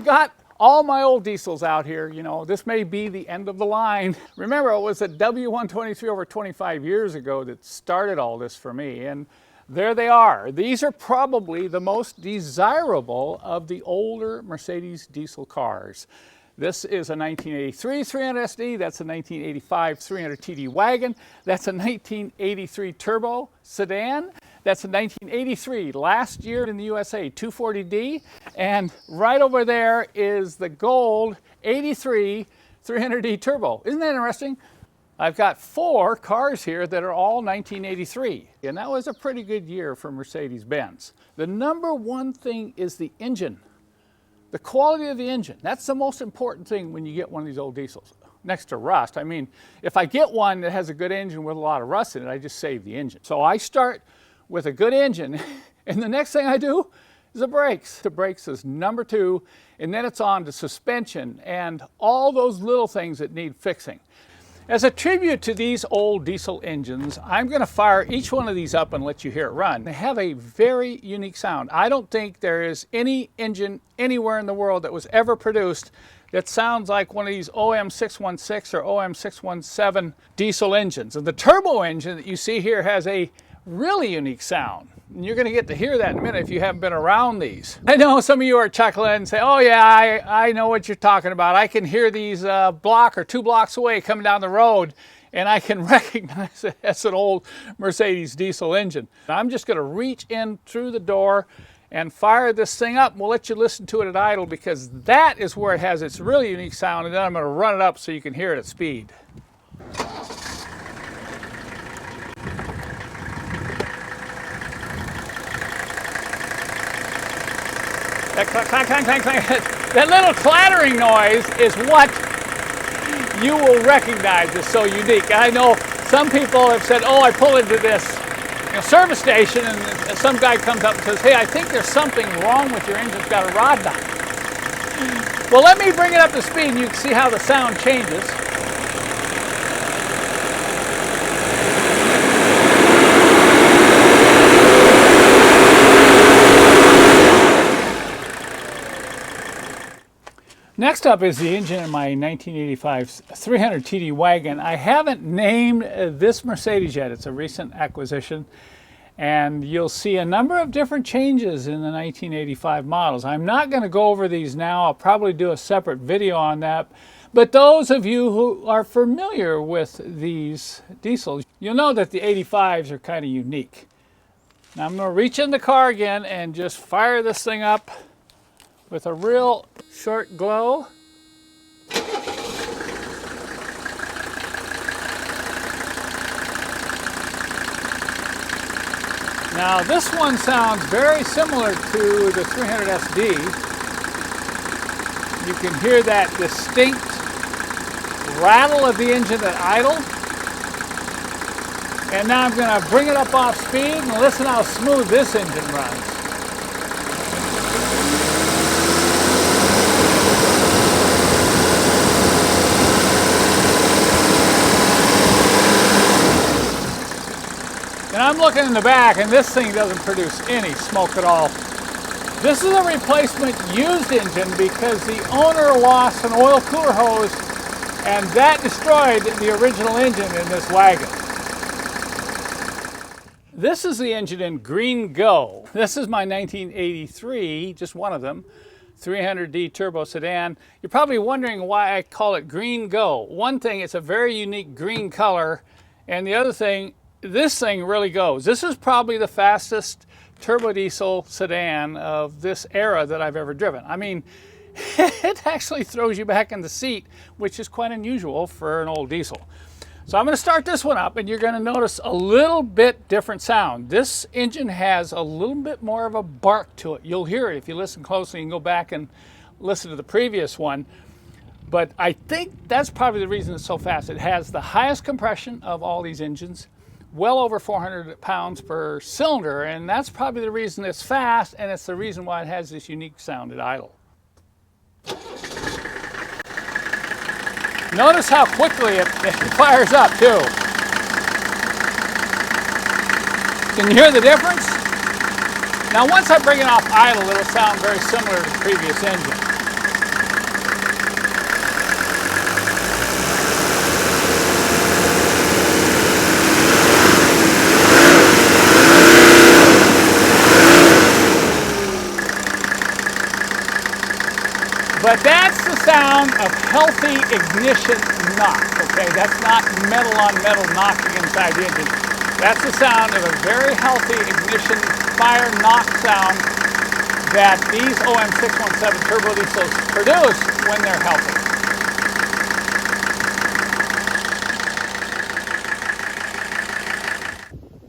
I've got all my old diesels out here. You know, this may be the end of the line. Remember, it was a W123 over 25 years ago that started all this for me, and there they are. These are probably the most desirable of the older Mercedes diesel cars. This is a 1983 300 SD, that's a 1985 300 TD wagon, that's a 1983 turbo sedan, that's a 1983, last year in the USA, 240D, and right over there is the gold 83 300D turbo. Isn't that interesting? I've got 4 cars here that are all 1983, and that was a pretty good year for Mercedes-Benz. The number one thing is the engine. The quality of the engine. That's the most important thing when you get one of these old diesels. Next to rust. I mean, if I get one that has a good engine with a lot of rust in it, I just save the engine. So I start with a good engine, and the next thing I do is the brakes. The brakes is number 2, and then it's on to suspension and all those little things that need fixing. As a tribute to these old diesel engines, I'm going to fire each one of these up and let you hear it run. They have a very unique sound. I don't think there is any engine anywhere in the world that was ever produced that sounds like one of these OM616 or OM617 diesel engines. And the turbo engine that you see here has a really unique sound. And you're going to get to hear that in a minute if you haven't been around these. I know some of you are chuckling and say, oh yeah, I know what you're talking about. I can hear these block or 2 blocks away coming down the road, and I can recognize it as an old Mercedes diesel engine. I'm just going to reach in through the door and fire this thing up, and we'll let you listen to it at idle, because that is where it has its really unique sound, and then I'm going to run it up so you can hear it at speed. That clank, clank, clank, clank, clank. That little clattering noise is what you will recognize as so unique. I know some people have said, oh, I pull into this service station, and some guy comes up and says, hey, I think there's something wrong with your engine. It's got a rod nut. Well, let me bring it up to speed, and you can see how the sound changes. Next up is the engine in my 1985 300 TD wagon. I haven't named this Mercedes yet. It's a recent acquisition, and you'll see a number of different changes in the 1985 models. I'm not going to go over these now. I'll probably do a separate video on that. But those of you who are familiar with these diesels, you'll know that the 85s are kind of unique. Now I'm going to reach in the car again and just fire this thing up with a real short glow. Now this one sounds very similar to the 300 SD. You can hear that distinct rattle of the engine at idle. And now I'm going to bring it up off speed and listen how smooth this engine runs. And I'm looking in the back, and this thing doesn't produce any smoke at all. This is a replacement used engine because the owner lost an oil cooler hose, and that destroyed the original engine in this wagon. This is the engine in Green Go. This is my 1983, just one of them, 300D turbo sedan. You're probably wondering why I call it Green Go. One thing, it's a very unique green color, and the other thing, this thing really goes. This is probably the fastest turbo diesel sedan of this era that I've ever driven. I mean, it actually throws you back in the seat, which is quite unusual for an old diesel. So I'm going to start this one up, and you're going to notice a little bit different sound. This engine has a little bit more of a bark to it. You'll hear it if you listen closely and go back and listen to the previous one. But I think that's probably the reason it's so fast. It has the highest compression of all these engines, well over 400 pounds per cylinder, and that's probably the reason it's fast, and it's the reason why it has this unique sound at idle. Notice how quickly it fires up too. Can you hear the difference? Now once I bring it off idle, it'll sound very similar to the previous engine. But that's the sound of healthy ignition knock, okay? That's not metal on metal knocking inside the engine. That's the sound of a very healthy ignition fire knock sound that these OM617 turbo diesels produce when they're healthy.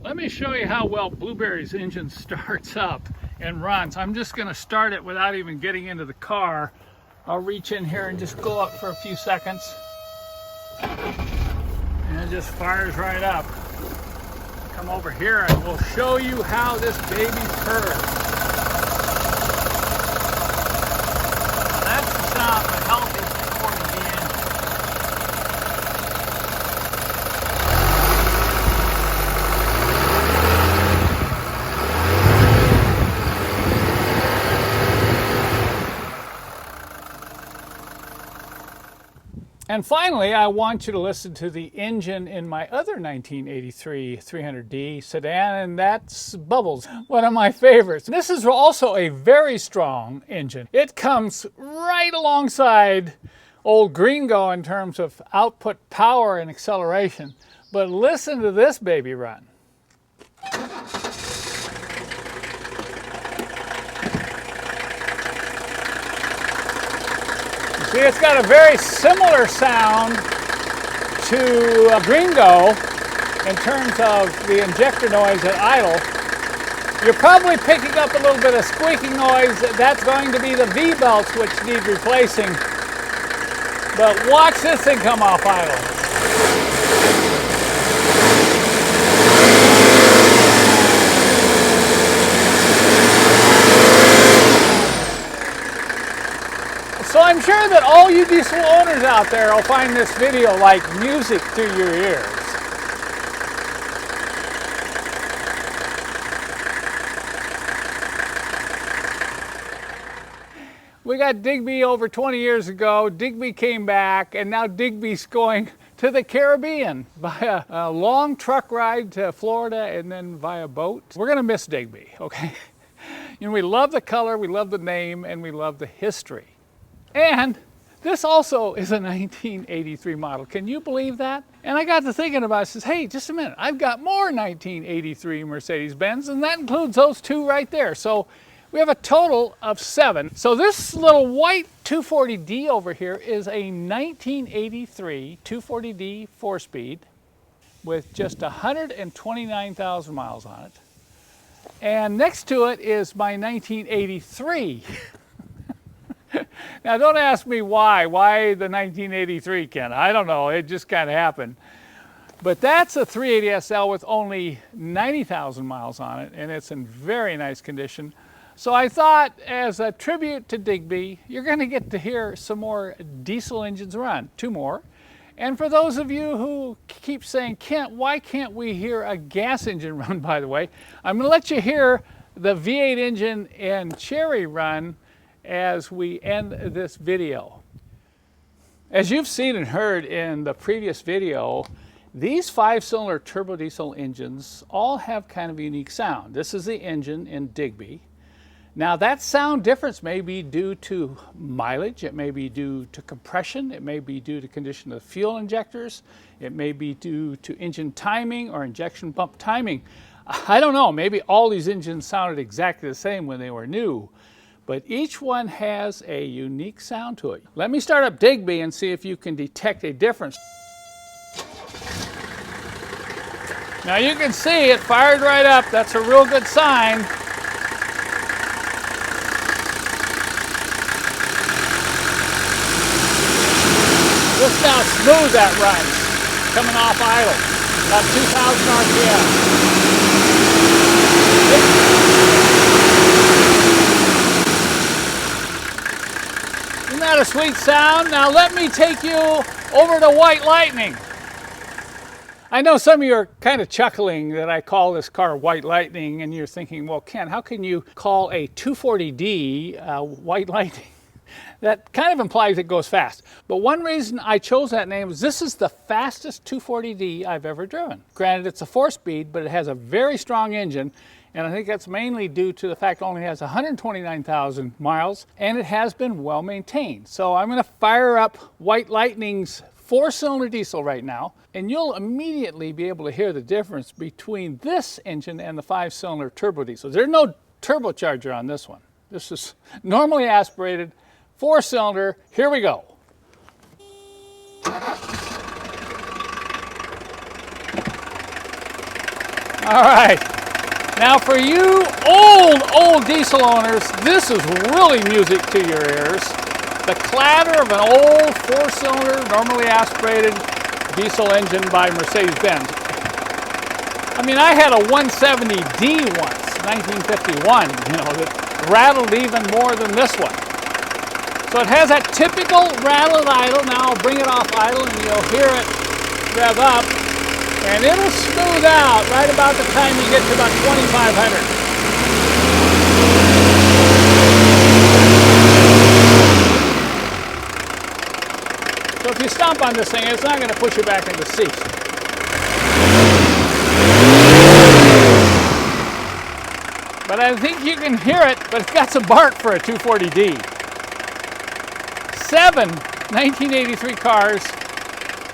Let me show you how well Blueberry's engine starts up and runs. I'm just going to start it without even getting into the car. I'll reach in here and just go up for a few seconds. And it just fires right up. Come over here and we'll show you how this baby purrs. That's the sound of a healthy 240D engine. And finally, I want you to listen to the engine in my other 1983 300D sedan, and that's Bubbles, one of my favorites. This is also a very strong engine. It comes right alongside old Gringo in terms of output power and acceleration. But listen to this baby run. See, it's got a very similar sound to Gringo in terms of the injector noise at idle. You're probably picking up a little bit of squeaking noise. That's going to be the V-belts which need replacing. But watch this thing come off idle. So I'm sure that all you diesel owners out there will find this video like music to your ears. We got Digby over 20 years ago. Digby came back, and now Digby's going to the Caribbean via a long truck ride to Florida and then via boat. We're going to miss Digby, okay? You know, we love the color, we love the name, and we love the history. And this also is a 1983 model. Can you believe that? And I got to thinking about it. I says, hey, just a minute. I've got more 1983 Mercedes-Benz, and that includes those two right there. So we have a total of 7. So this little white 240D over here is a 1983 240D 4-speed with just 129,000 miles on it. And next to it is my 1983. Now, don't ask me why. Why the 1983, Ken? I don't know. It just kind of happened. But that's a 380 SL with only 90,000 miles on it, and it's in very nice condition. So I thought, as a tribute to Digby, you're going to get to hear some more diesel engines run. 2 more. And for those of you who keep saying, Kent, why can't we hear a gas engine run, by the way, I'm going to let you hear the V8 engine and Cherry run as we end this video. As you've seen and heard in the previous video, these 5-cylinder turbo diesel engines all have kind of a unique sound. This is the engine in Digby. Now that sound difference may be due to mileage, it may be due to compression, it may be due to condition of fuel injectors, it may be due to engine timing or injection pump timing. I don't know, maybe all these engines sounded exactly the same when they were new. But each one has a unique sound to it. Let me start up Digby and see if you can detect a difference. Now you can see it fired right up. That's a real good sign. Listen how smooth that runs, coming off idle, about 2,000 RPM. Isn't that a sweet sound? Now let me take you over to White Lightning. I know some of you are kind of chuckling that I call this car White Lightning, and you're thinking, well, Ken, how can you call a 240D White Lightning? That kind of implies it goes fast. But one reason I chose that name is this is the fastest 240D I've ever driven. Granted, it's a 4-speed, but it has a very strong engine, And I think that's mainly due to the fact it only has 129,000 miles and it has been well maintained. So I'm going to fire up White Lightning's 4-cylinder diesel right now, and you'll immediately be able to hear the difference between this engine and the 5-cylinder turbo diesel. There's no turbocharger on this one. This is normally aspirated 4-cylinder. Here we go. All right. Now for you old diesel owners, this is really music to your ears. The clatter of an old 4-cylinder, normally aspirated diesel engine by Mercedes-Benz. I mean, I had a 170D once, 1951, that rattled even more than this one. So it has that typical rattle and idle. Now I'll bring it off idle and you'll hear it rev up. And it'll smooth out right about the time you get to about 2,500. So if you stomp on this thing, it's not going to push you back into seat. But I think you can hear it, but it's got some bark for a 240D. 7 1983 cars,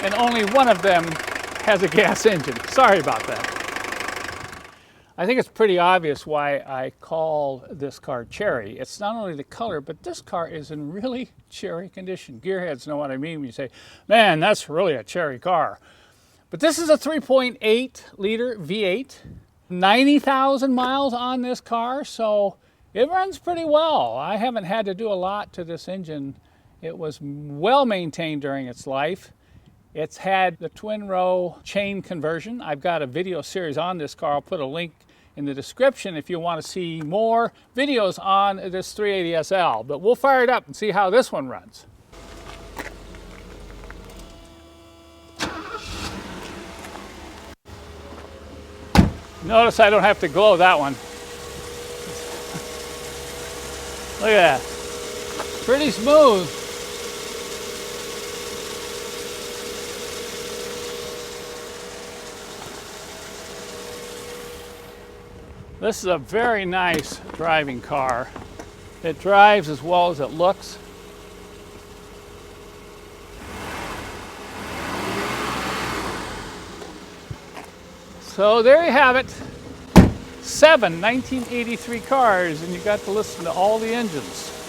and only one of them has a gas engine. Sorry about that. I think it's pretty obvious why I call this car cherry. It's not only the color, but this car is in really cherry condition. Gearheads know what I mean when you say, man, that's really a cherry car. But this is a 3.8 liter V8, 90,000 miles on this car, so it runs pretty well. I haven't had to do a lot to this engine. It was well maintained during its life. It's had the twin row chain conversion. I've got a video series on this car. I'll put a link in the description if you want to see more videos on this 380SL. But we'll fire it up and see how this one runs. Notice I don't have to glow that one. Look at that. Pretty smooth. This is a very nice driving car. It drives as well as it looks. So there you have it. 7 1983 cars, and you got to listen to all the engines.